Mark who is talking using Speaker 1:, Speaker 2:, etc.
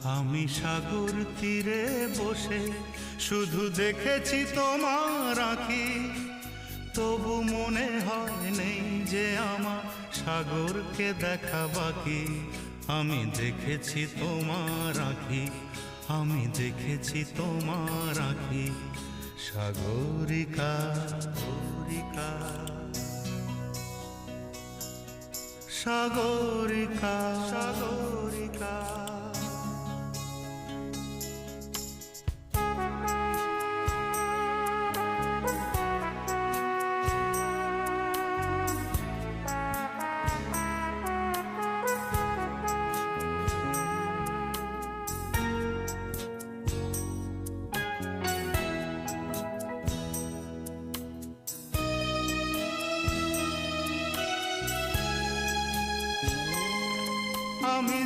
Speaker 1: আমি সাগর তীরে বসে শুধু দেখেছি তোমার আঁখি, তবু মনে হয় নেই যে আমার সাগরকে দেখা বাকি। আমি দেখেছি তোমার আঁখি, আমি দেখেছি তোমার আঁখি, সাগরিকা সাগরিকা সাগরিকা সাগরিকা। আমি